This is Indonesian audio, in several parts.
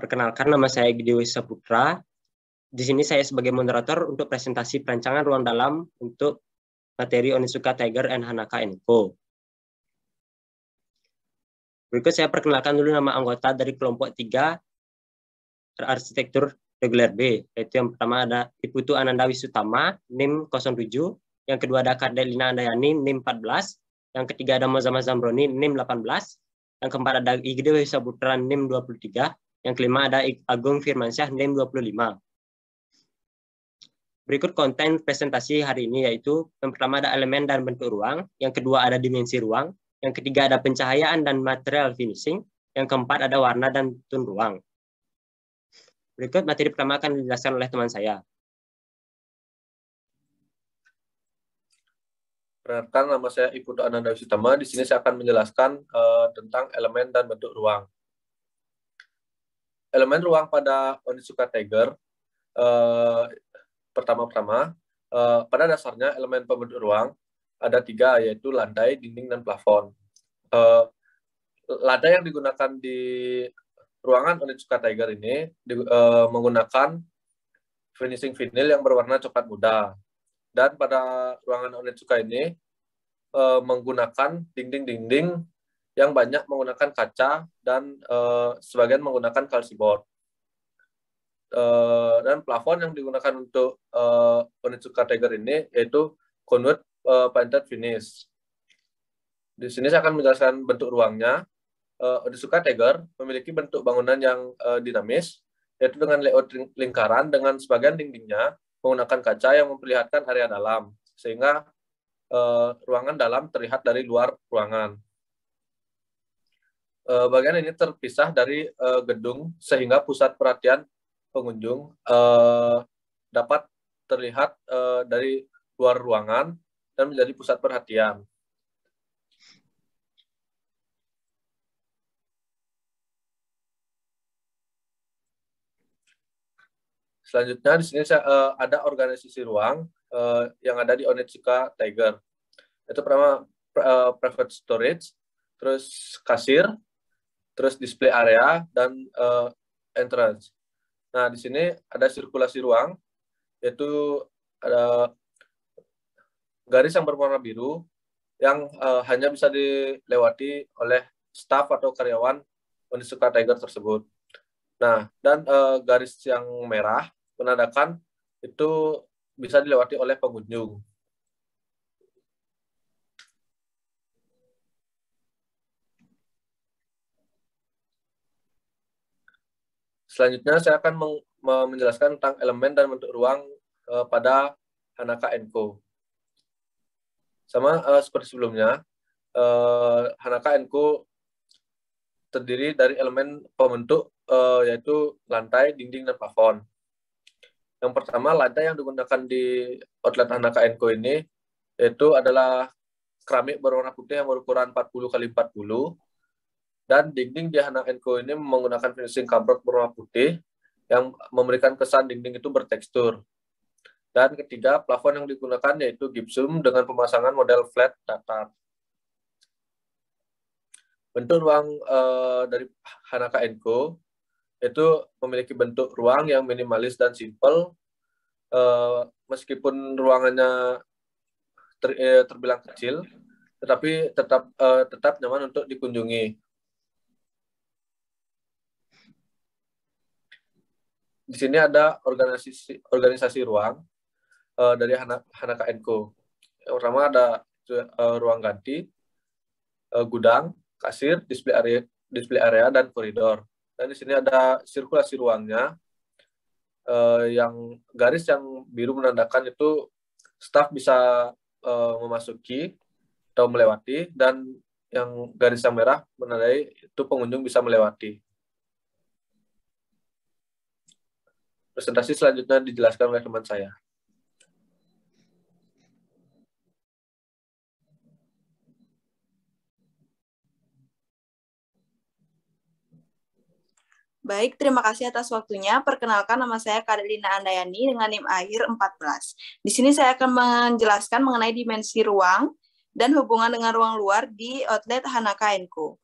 Perkenalkan, nama saya Gede Saputra. Di sini saya sebagai moderator untuk presentasi perancangan ruang dalam untuk materi Onitsuka Tiger and Hanaka & Co. Berikut saya perkenalkan dulu nama anggota dari kelompok 3 arsitektur reguler B, yaitu yang pertama ada Iputu Ananda Wisutama, NIM 07, yang kedua ada Kardelina Andayani, NIM 14, yang ketiga ada Mozama Zambroni, NIM 18, yang keempat ada Igede Saputra, NIM 23, yang kelima ada Agung Firmansyah, NIM 25. Berikut konten presentasi hari ini, yaitu yang pertama ada elemen dan bentuk ruang, yang kedua ada dimensi ruang, yang ketiga ada pencahayaan dan material finishing, yang keempat ada warna dan tone ruang. Berikut materi pertama akan dijelaskan oleh teman saya. Perkenalkan, nama saya Iputu Ananda Wisutama. Di sini saya akan menjelaskan tentang elemen dan bentuk ruang. Elemen ruang pada Onitsuka Tiger pertama-tama, pada dasarnya elemen pembentuk ruang ada 3, yaitu lantai, dinding, dan plafon. Lantai yang digunakan di ruangan Onitsuka Tiger ini menggunakan finishing vinyl yang berwarna coklat muda. Dan pada ruangan Onitsuka ini menggunakan dinding-dinding yang banyak menggunakan kaca dan sebagian menggunakan kalsiboard. Dan plafon yang digunakan untuk Onitsuka Tiger ini yaitu conduit painted finish. Di sini saya akan menjelaskan bentuk ruangnya. Onitsuka Tiger memiliki bentuk bangunan yang dinamis, yaitu dengan layout lingkaran dengan sebagian dindingnya menggunakan kaca yang memperlihatkan area dalam, sehingga ruangan dalam terlihat dari luar ruangan. Bagian ini terpisah dari gedung, sehingga pusat perhatian pengunjung dapat terlihat dari luar ruangan dan menjadi pusat perhatian. Selanjutnya di sini ada organisasi ruang yang ada di Onitsuka Tiger. Itu pertama private storage, terus kasir, terus display area, dan entrance. Nah, di sini ada sirkulasi ruang, yaitu ada garis yang berwarna biru yang hanya bisa dilewati oleh staf atau karyawan Onitsuka Tiger tersebut. Nah, dan garis yang merah menandakan itu bisa dilewati oleh pengunjung. Selanjutnya saya akan menjelaskan tentang elemen dan bentuk ruang pada Hanaka & Co. Sama seperti sebelumnya, Hanaka & Co terdiri dari elemen pembentuk yaitu lantai, dinding, dan plafon. Yang pertama, lantai yang digunakan di outlet Hanaka & Co ini yaitu adalah keramik berwarna putih yang berukuran 40x40, dan dinding di Hanaka & Co ini menggunakan finishing cardboard berwarna putih yang memberikan kesan dinding itu bertekstur. Dan ketiga, plafon yang digunakan yaitu gypsum dengan pemasangan model flat datar. Bentuk ruang dari Hanaka & Co itu memiliki bentuk ruang yang minimalis dan simpel, meskipun ruangannya terbilang kecil, tetapi tetap nyaman untuk dikunjungi. Di sini ada organisasi ruang dari Hanaka & Co. Yang pertama ada ruang ganti, gudang, kasir, display area, dan koridor. Dan di sini ada sirkulasi ruangnya, yang garis yang biru menandakan itu staf bisa memasuki atau melewati, dan yang garis yang merah menandai itu pengunjung bisa melewati. Presentasi selanjutnya dijelaskan oleh teman saya. Baik, terima kasih atas waktunya. Perkenalkan, nama saya Kardelina Andayani dengan NIM akhir 14. Di sini saya akan menjelaskan mengenai dimensi ruang dan hubungan dengan ruang luar di outlet Hanaka & Co.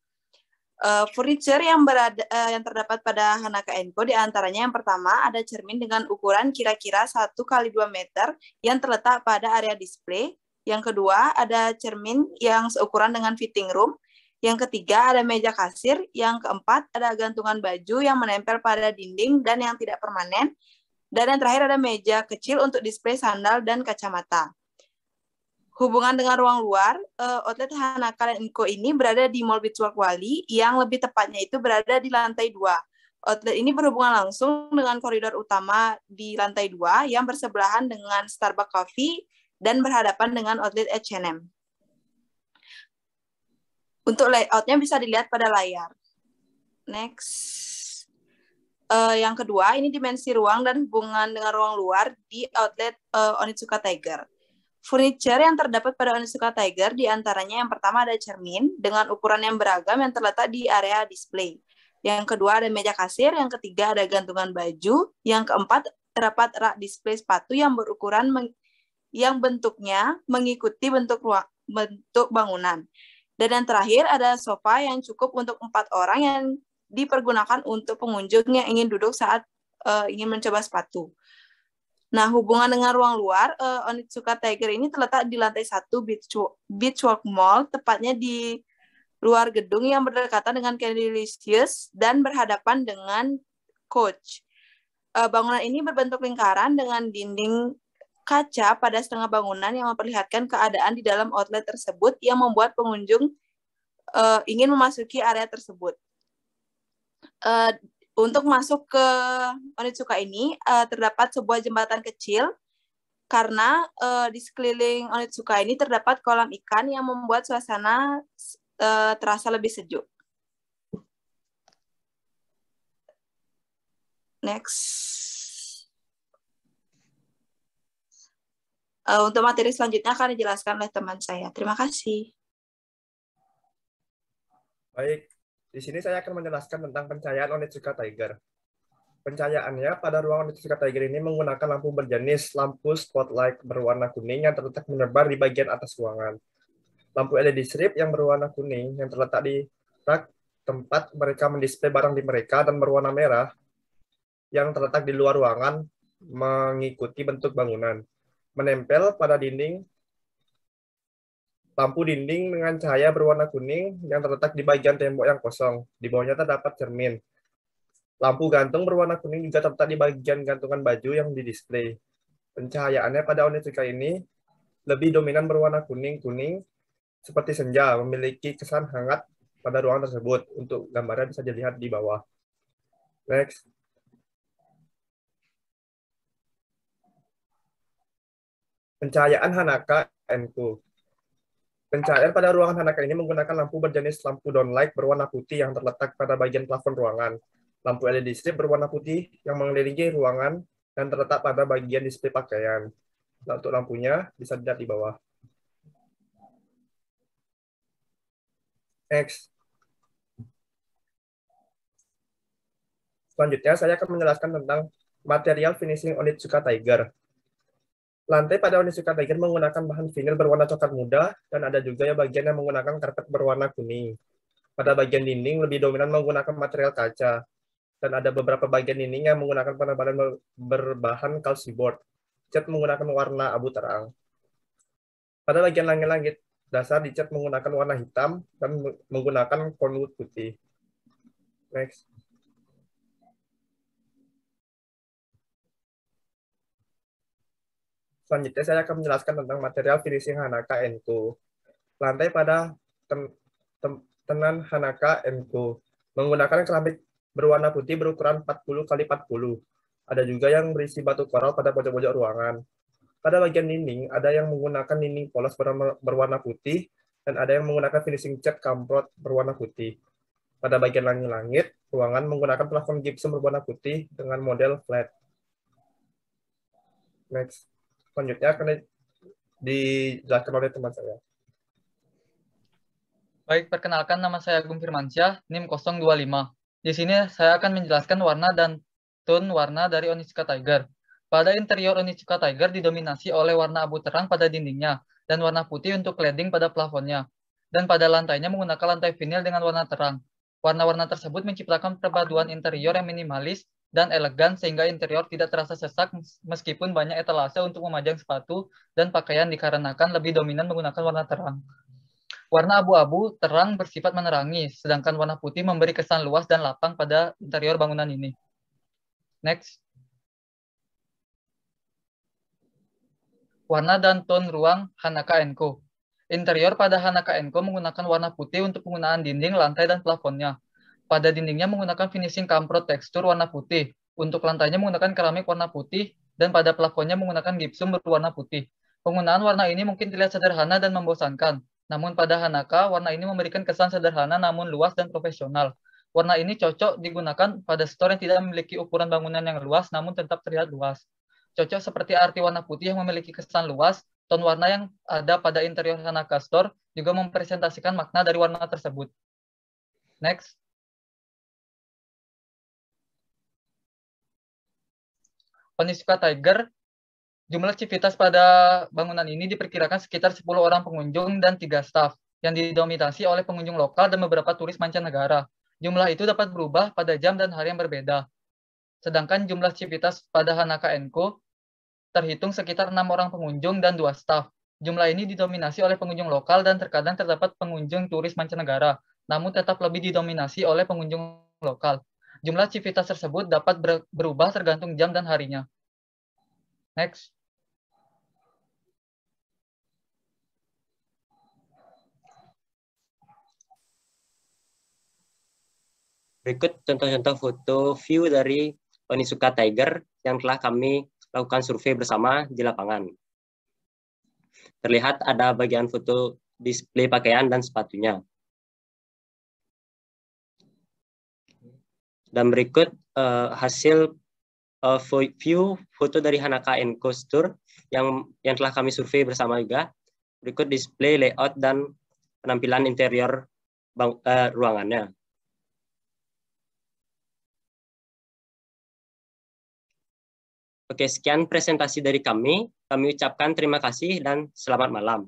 Furniture yang terdapat pada Hanaka & Co diantaranya yang pertama ada cermin dengan ukuran kira-kira 1 x 2 meter yang terletak pada area display. Yang kedua ada cermin yang seukuran dengan fitting room. Yang ketiga ada meja kasir. Yang keempat ada gantungan baju yang menempel pada dinding dan yang tidak permanen. Dan yang terakhir ada meja kecil untuk display sandal dan kacamata. Hubungan dengan ruang luar, outlet Hanaka & Co ini berada di Mall Beachwalk Wali, yang lebih tepatnya itu berada di lantai 2. Outlet ini berhubungan langsung dengan koridor utama di lantai 2 yang bersebelahan dengan Starbucks Coffee dan berhadapan dengan outlet H&M. Untuk layoutnya bisa dilihat pada layar. Next. Yang kedua, ini dimensi ruang dan hubungan dengan ruang luar di outlet Onitsuka Tiger. Furniture yang terdapat pada Onitsuka Tiger diantaranya yang pertama ada cermin dengan ukuran yang beragam yang terletak di area display. Yang kedua ada meja kasir, yang ketiga ada gantungan baju, yang keempat terdapat rak display sepatu yang berukuran yang bentuknya mengikuti bentuk bangunan. Dan yang terakhir ada sofa yang cukup untuk 4 orang yang dipergunakan untuk pengunjung yang ingin duduk saat ingin mencoba sepatu. Nah, hubungan dengan ruang luar, Onitsuka Tiger ini terletak di lantai 1 Beachwalk Mall, tepatnya di luar gedung yang berdekatan dengan Candelicious dan berhadapan dengan Coach. Bangunan ini berbentuk lingkaran dengan dinding kaca pada setengah bangunan yang memperlihatkan keadaan di dalam outlet tersebut yang membuat pengunjung ingin memasuki area tersebut. Untuk masuk ke Onitsuka ini terdapat sebuah jembatan kecil karena di sekeliling Onitsuka ini terdapat kolam ikan yang membuat suasana terasa lebih sejuk. Next. Untuk materi selanjutnya akan dijelaskan oleh teman saya. Terima kasih. Baik. Di sini saya akan menjelaskan tentang pencahayaan Onitsuka Tiger. Pencahayaannya pada ruang Onitsuka Tiger ini menggunakan lampu berjenis lampu spotlight berwarna kuning yang terletak menyebar di bagian atas ruangan. Lampu LED strip yang berwarna kuning yang terletak di rak tempat mereka mendisplay barang di mereka dan berwarna merah yang terletak di luar ruangan mengikuti bentuk bangunan. Menempel pada dinding lampu dinding dengan cahaya berwarna kuning yang terletak di bagian tembok yang kosong. Di bawahnya terdapat cermin. Lampu gantung berwarna kuning juga terletak di bagian gantungan baju yang didisplay. Pencahayaannya pada Onitsuka ini lebih dominan berwarna kuning-kuning seperti senja, memiliki kesan hangat pada ruangan tersebut. Untuk gambarnya bisa dilihat di bawah. Next. Pencahayaan Hanaka & Co. Pencahayaan pada ruangan Hanaka ini menggunakan lampu berjenis lampu downlight berwarna putih yang terletak pada bagian plafon ruangan. Lampu LED strip berwarna putih yang mengelilingi ruangan dan terletak pada bagian display pakaian. Nah, untuk lampunya bisa dilihat di bawah. Next. Selanjutnya saya akan menjelaskan tentang material finishing Onitsuka Tiger. Lantai pada Onitsuka Tiger menggunakan bahan vinil berwarna coklat muda dan ada juga yang bagian yang menggunakan karpet berwarna kuning. Pada bagian dinding lebih dominan menggunakan material kaca dan ada beberapa bagian dinding yang menggunakan penebalan berbahan kalsiboard. Cat menggunakan warna abu terang. Pada bagian langit-langit dasar dicat menggunakan warna hitam dan menggunakan conwood putih. Next. Selanjutnya saya akan menjelaskan tentang material finishing Hanaka & Co. Lantai pada tenan Hanaka & Co. menggunakan keramik berwarna putih berukuran 40 x 40. Ada juga yang berisi batu koral pada pojok-pojok ruangan. Pada bagian dinding, ada yang menggunakan dinding polos berwarna putih dan ada yang menggunakan finishing cat kamprot berwarna putih. Pada bagian langit-langit, ruangan menggunakan plafon gypsum berwarna putih dengan model flat. Next. Selanjutnya akan dijelaskan oleh teman saya. Baik, perkenalkan nama saya Agung Firmansyah, NIM 025. Di sini saya akan menjelaskan warna dan tone warna dari Onitsuka Tiger. Pada interior Onitsuka Tiger didominasi oleh warna abu terang pada dindingnya dan warna putih untuk cladding pada plafonnya. Dan pada lantainya menggunakan lantai vinil dengan warna terang. Warna-warna tersebut menciptakan perpaduan interior yang minimalis dan elegan sehingga interior tidak terasa sesak meskipun banyak etalase untuk memajang sepatu dan pakaian dikarenakan lebih dominan menggunakan warna terang. Warna abu-abu terang bersifat menerangi, sedangkan warna putih memberi kesan luas dan lapang pada interior bangunan ini. Next. Warna dan tone ruang Hanaka & Co. Interior pada Hanaka & Co menggunakan warna putih untuk penggunaan dinding, lantai, dan plafonnya. Pada dindingnya menggunakan finishing kamprot tekstur warna putih. Untuk lantainya menggunakan keramik warna putih, dan pada plafonnya menggunakan gipsum berwarna putih. Penggunaan warna ini mungkin terlihat sederhana dan membosankan. Namun pada Hanaka, warna ini memberikan kesan sederhana namun luas dan profesional. Warna ini cocok digunakan pada store yang tidak memiliki ukuran bangunan yang luas namun tetap terlihat luas. Cocok seperti arti warna putih yang memiliki kesan luas, ton warna yang ada pada interior Hanaka Store juga mempresentasikan makna dari warna tersebut. Next. Onitsuka Tiger, jumlah civitas pada bangunan ini diperkirakan sekitar 10 orang pengunjung dan 3 staf, yang didominasi oleh pengunjung lokal dan beberapa turis mancanegara. Jumlah itu dapat berubah pada jam dan hari yang berbeda. Sedangkan jumlah civitas pada Hanaka & Co terhitung sekitar 6 orang pengunjung dan 2 staf. Jumlah ini didominasi oleh pengunjung lokal dan terkadang terdapat pengunjung turis mancanegara, namun tetap lebih didominasi oleh pengunjung lokal. Jumlah civitas tersebut dapat berubah tergantung jam dan harinya. Next. Berikut contoh-contoh foto view dari Onitsuka Tiger yang telah kami lakukan survei bersama di lapangan. Terlihat ada bagian foto display pakaian dan sepatunya. Dan berikut hasil view foto dari Hanaka & Co Store yang telah kami survei bersama juga. Berikut display layout dan penampilan interior ruangannya. Oke, sekian presentasi dari kami. Kami ucapkan terima kasih dan selamat malam.